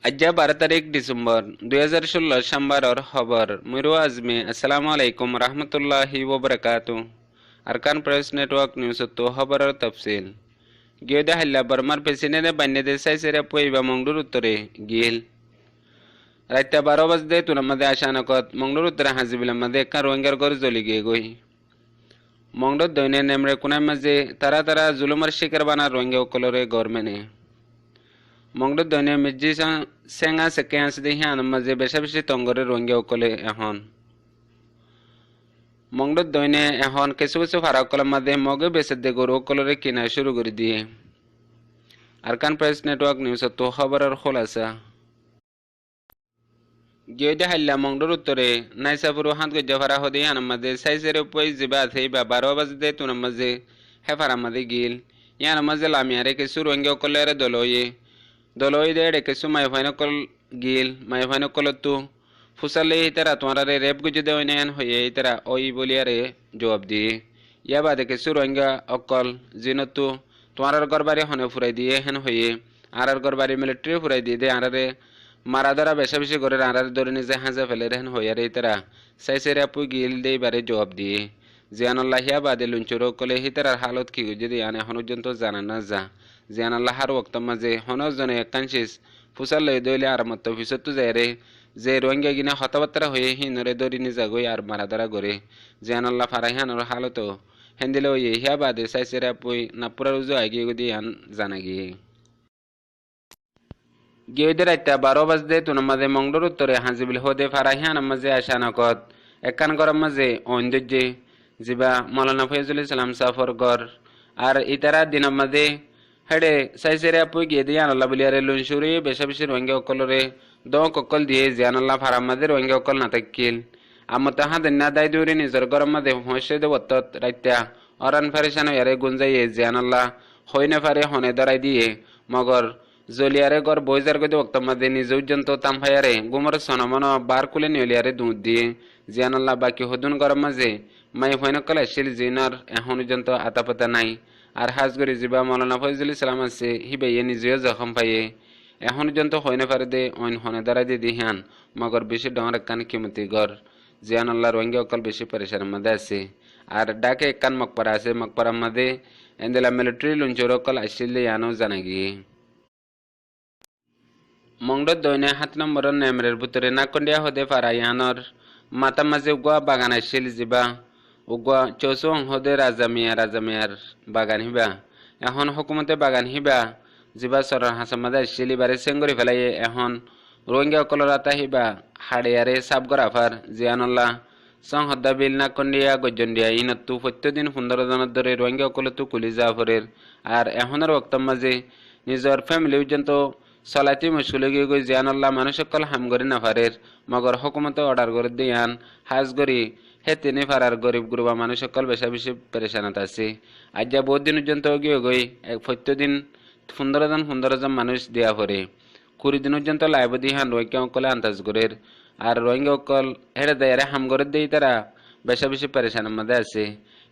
आज 12 तारीख डिसेंबर 2016 शंबर और खबर मुरो आजमी अस्सलाम वालेकुम रहमतुल्लाहि व बरकातुहू अरकान प्रेस नेटवर्क न्यूज़ तो खबर और तफसील गियोदा हल्ला बर्मार पेसिने बन्ने दे साइसेरे पोइबा मंगडूर उत्तरे गिल रात्या 12 वाजता तुनामध्ये अचानकत मंगडूर उत्तरे हाजिबिलामध्ये एका रोंग्यार गरजोली गेगोई मंगडूर दोने नेमरे कुनामध्ये तरा तरा जुलुमर शिकर बाना रोंग्या उकलोरे गवर्नमेंट मंगडूर दोने मिजी सेंगा सेकेंस दे हियान मजे बेशाबिशी तंगरे रोंग्या उकले এখন मंगडूर दोने এখন কিছু কিছু ফারাকলের মধ্যে মগে বেসে দে গরু উকলরে কিনা শুরু করে দিয়ে আরকান প্রেস নেটওয়ার্ক নিউজ তো খবরের খোলাসা গিয়েদে হাল্লা मंगडूर উত্তরে নাইসাপুর হাত গজ্জা ফারা হদে হিয়ান মধ্যে সাইসের উপই জিবা থেই বা 12 বাজে তুন মধ্যে হে ফারা মধ্যে গিল ইয়ান মধ্যে লামিয়ারে কিছু রোঙ্গা উকলরে দলয়ে দলই দেড়ে কিছু মাইফাইনকল গিল মাইফাইনকলতো ফুসালে ইতারা তোমারে রেপ গুজে দেওয়ানেন হয়ে ইতারা ওই বলিয়ারে জবাব দিয়ে ইয়া বাদে কিছু রোহিঙ্গা অকল জিনতো তোমার গরবারে হনে ফুরাই দিয়ে হেন হয়ে আরার গরবারে মিলিটারি ফুরাই দিয়ে দে আরারে মারা ধরা বেশা বেশি করে আরার ধরে নিজে হাজা ফেলে রেন হয়ে রে ইতারা সাইসেরে আপু গিল দেই বারে জবাব দিয়ে জিয়ানুল্লাহ ইয়া বাদে লুঞ্চুরো কলে হিতারার হালত কি যদি আনে এখন পর্যন্ত জানা না যা জিয়ানুল্লাহ হার ওয়াক্ত মাঝে হনজনে একাংশিস ফুসাল লই দইলে আর মত ফিসতু যায়রে যে রোহিঙ্গা গিনা হতাবাত্রা হয়ে হিনরে দরি নিজা গই আর মারা ধরা করে জিয়ানুল্লাহ ফারাইহানোর হালত হেন্দিলে ওই হিয়া বাদে সাইসেরে পুই নাপুরা রুজু আগিয়ে গদি আন জানা গিয়ে গিয়ে রাইতা 12 বাজে তুন মাঝে মংডুর উত্তরে হাজিবিল হদে ফারাইহান মাঝে আশানকত একান গরম মাঝে ঐন্দর্যে জিবা মৌলানা ফয়জুল ইসলাম সাফর গর আর ইতারা দিন মাঝে হেডে সাইসেরে পুই গিয়ে দিয়ে আনাল্লাহ বলিয়ারে লুনসুরি বেশাবেশি রোহিঙ্গা অকলরে দোক অকল দিয়ে জিয়ানুল্লাহ ফারামাদের রোহিঙ্গা অকল না থাকিল আমতা হাদিনা দাই দূরে নিজের গরম মাঝে হসে দে বত্তত রাইতা অরান ফারিসানো ইয়ারে গুঞ্জাইয়ে জিয়ানুল্লাহ হইনে ফারে হনে দরাই দিয়ে মগর জলিয়ারে গর বইজার গদে ওক্ত মাঝে নিজ উজ্জন্ত তামফায়ারে গুমর সনমন বার কুলে নিলিয়ারে দুধ দিয়ে জিয়ানুল্লাহ বাকি হদুন গরম মাঝে মাই হইনকল আসিল জিনার এখন পর্যন্ত আতাপাতা নাই আর হাজগরি জিবা মৌলানা ফয়জুল ইসলাম আছে হিবাইয়ে নিজেও জখম পাইয়ে এখন পর্যন্ত হইনে পারে দে অইন হনে দাঁড়াই দিয়ে দিহান মগর বেশি ডর কান কিমতি গর জিয়ানুল্লাহ রোহিঙ্গা অকল বেশি পরেশানের মধ্যে আছে আর ডাকে একান মকপারা আছে মকপারার মধ্যে এন্দেলা মিলিটারি লুঞ্চর অকল আসিলে ইয়ানো জানা গিয়ে মংডর দৈনে 7 নম্বরের নেমরের ভিতরে নাকন্ডিয়া হদে পারা ইয়ানোর মাতা মাঝে উগুয়া বাগান আসিল জিবা উগুয়া চৌসং হদে রাজামিয়ার বাগান হিবা এখন হুকুমতে বাগান হিবা জিবা সরার হাসামাদা আসিল এবারে সেঙ্গরি ফেলাইয়ে এখন রোহিঙ্গা অকলরাতা হিবা হাড়িয়ারে সাবগরাফার জিয়ানুল্লাহ সংহদ্দা বিল নাকন্ডিয়া গজ্জন্ডিয়া ইনত্তু প্রত্যেকদিন 15 জনের ধরে রোহিঙ্গা অকলতু কুলি জাফরের আর এখনের বক্তব্য মাঝে নিজের ফ্যামিলি পর্যন্ত চলাইতে মুশকিল গিয়ে গই জিয়ানুল্লাহ মানুষ সকল হামগরি নাফারের মগর হুকুমতে অর্ডার করে দিয়ান হাজগরি হে তিনি ফারার গরিব গুরুবা মানুষ সকল বেশা বেশি পেরেশানাত আছে আজ যা বহুত দিন পর্যন্ত গিয়ে গই প্রত্যেকদিন 15 জন মানুষ দেয়া পরে 20 দিন পর্যন্ত লাইব দিহান রোহিঙ্গা অকলে আন্দাজ গরের আর রোহিঙ্গা অকল হেরে দেয়ারে হামগরে দেই তারা বেশা বেশি পেরেশানের মধ্যে আছে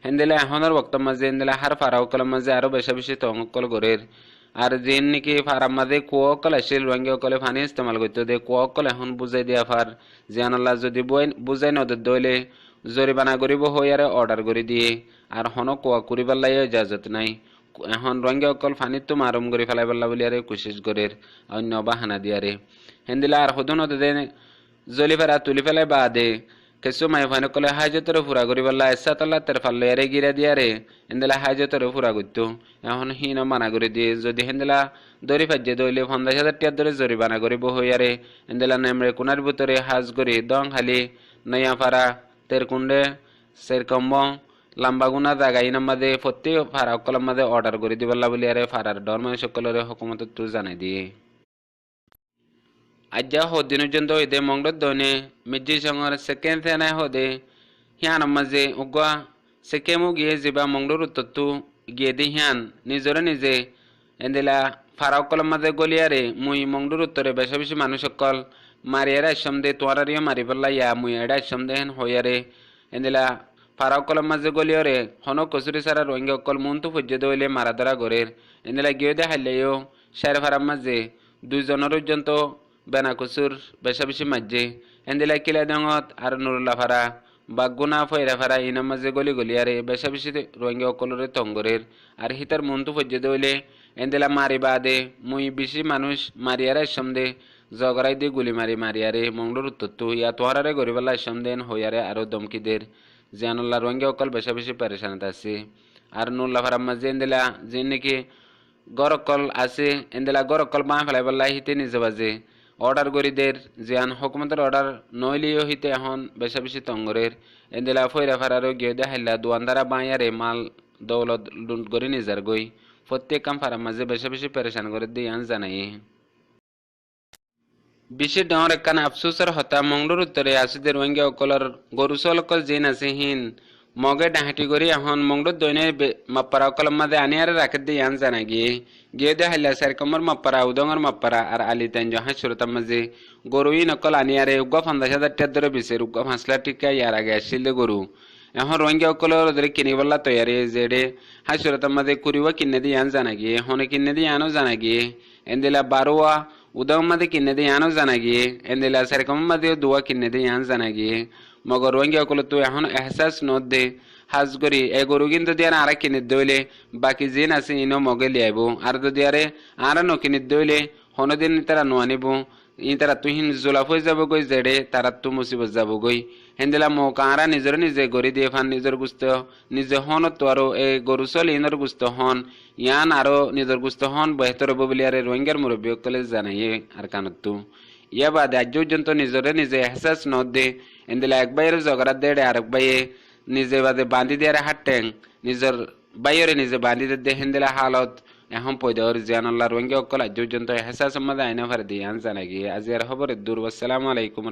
হেন্দিলে এখনের বক্তব্য মাঝে হেন্দিলে হার ফারা অকলের মাঝে আরো বেশা বেশি তঙ্কল গরের আর যেন নাকি ফারার মাঝে কুয়কল আসিল রোহিঙ্গা অকলে ফানি ইস্তেমাল করতে দে কুয়কল এখন বুঝাই দিয়া ফার জিয়ানুল্লাহ যদি বুঝাই নদর দইলে জরিমানা করিব হইয়ারে অর্ডার করে দিয়ে আর হন কুয়া করিবার লাই ইজাজত নাই এখন রোহিঙ্গা অকল ফানিত তো মারুম করে ফেলাই পাল্লা বলিয়ারে কোশিশ করের অন্য বাহানা দিয়ারে হেন্দিলা আর হদন দে জলি ফেরা তুলি ফেলাই বাদে কিছু মাই ফানি কলে হাজতরে ফুরা করি পাল্লা এসাতাল্লা তের ফাল্লে এরে গিরা দিয়ারে হেন্দিলা হাজতরে ফুরা করতো এখন হিন মানা করে দিয়ে যদি হেন্দিলা দড়ি ফাজ্যে দইলে 50,000 টাকা ধরে জরিমানা করিব হইয়ারে হেন্দিলা নেমরে কোনার ভিতরে হাজ করি দং খালি নয়া ফারা তের কুন্ডে সেরকম লাম্বাগুনা জাগাই নামাদে প্রতি ফারা অকলের মাঝে অর্ডার করে দিবাল্লা বলি আরে ফারার ডর মানুষ সকলের হুকুমত তু জানাই দিয়ে আজ যা হদিন পর্যন্ত হইতে মংডর দনে মির্জি সঙ্গর সেকেন্ড থেনাই হদে হিয়ান মাঝে উগুয়া সেকেমু গিয়ে যাবা মংডর উত্তরতু গিয়ে দি হিয়ান নিজরে নিজে এন্দিলা ফারা অকলের মাঝে গলিয়ারে মুই মংডর উত্তরে বেশি বেশি মানুষ সকল মারিয়ারে আশ্রম দে তোয়ারিও মারি পেলা ইয়া মুই এডা আশ্রম দে হেন হইয়ারে এন্দিলা ফারা অকলের মাঝে গলিয়ারে হন কচুরি সারা রোহিঙ্গা অকল মনতু ফুজ্জে দইলে মারা ধরা গরের এন্দিলা গিয়ে দে হাইলেও শের ফারার মাঝে 2 জনের পর্যন্ত বেনা কুসুর বেশা বেশি মাঝে এন্দিলা কিলা দঙত আর নুরুল্লা ফারা বাগুনা ফয়রা ফারা ইনার মাঝে গলি গলি আরে বেশা বেশি রোহিঙ্গা অকলরে তঙ্গরের আর হিতার মন্তু ফজ্জে দইলে এন্দিলা মারি বাদে মুই বেশি মানুষ মারিয়ারা সন্দেহ জগরাই দিয়ে গুলি মারি মারিয়ারে মংডুর উত্তর ইয়া তোহারে গরিবাল্লা সন্দেন হইয়ারে আরো দমকিদের জিয়ানুল্লাহ রোহিঙ্গা অকল বেশা বেশি পেরেশানত আছে আর নুল্লা ফারা মাঝে এন্দিলা যে নাকি গরকল আছে এন্দিলা গরকল বাঁ ফেলাই বললা হিতে নিজে বাজে অর্ডার করিদের জিয়ান হুকুমতের অর্ডার নইলিও হিতে এখন বেশা বেশি তঙ্গরের এন্দিলা ফয়রা ফারারও গিয়ে দেখাইলা দোয়ানদারা বাঁয়ারে মাল দৌলত লুট করে নিজার গই প্রত্যেক কাম ফারার মাঝে বেশা বেশি পেরেশান করে দিয়ে আন জানাই বিশে ডাঙর একখান আফসোসের হতা মংডুর উত্তরে আসিদে রোহিঙ্গা অকলর গরু সকল জিন আছে হিন মগে ডাহাটি করি এখন মংডুর দৈনের মাপ্পারা অকলর মাঝে আনিয়ারে রাখে দিয়ে আন জানা গিয়ে দেখাইলা সারকমর মাপ্পারা উদঙর মাপ্পারা আর আলি তাইন জহা সুরতার মাঝে গরুই নকল আনিয়ারে উগ্গ 50,000 টাকার ধরে বিশের উগ্গ 5 লাখ টিকা ইয়ার আগে আসছিল গরু এখন রোহিঙ্গা অকলর ওদের কিনিবল্লা তৈয়ারি যেডে হাই সুরতার মাঝে কুড়িবা কিনে দিয়ে আন জানা হনে কিনে দিয়ে আনো জানা এন্দিলা বারোয়া উদং মাঝে কিনে দিয়ে আনো জানা এন্দিলা সেরকম মাঝে দুয়া কিনে দিয়ে আন জানা মগর রোহিঙ্গা অকল তো এখন এহসাস নদ দে হাজ করি এ গরু কিন্তু দিয়ে আর কিনে দইলে বাকি জিন আছে ইনো মগে লিয়াইব আর যদি আরে আর নকিনে দইলে হনদিন তারা নোয়ানিব তারা তুহিন জোলাফ হয়ে যাব গই জেডে তারা তো মুসিবত যাব গই হেন্দিলা মৌকারা নিজের নিজে গড়ি দিয়ে ফান নিজের গুস্ত নিজে হন তো আরো এই গরু চল ইনর গুস্ত হন ইয়ান আরো নিজের গুস্ত হন বেহতর হব বলি আরে রোহিঙ্গার মুরব্বী কলে জানাইয়ে আর কানত ইয়া বাদে আজ পর্যন্ত নিজরে নিজে এহসাস নদ দে এন্দিলা এক বাইরে জগরা দেড়ে আরেক বাইয়ে নিজে বাদে বাঁধি দিয়ে হাঁটেন নিজের বাইরে নিজে বাঁধি দে হেন্দিলা হালত এখন পয়দার জিয়ানুল্লাহ রোহিঙ্গা অকল আজ পর্যন্ত এহসাস সম্বন্ধে আইনা ফার দিয়ে আন জানা গিয়ে আজি আর খবরের দূর আসসালামু আলাইকুম।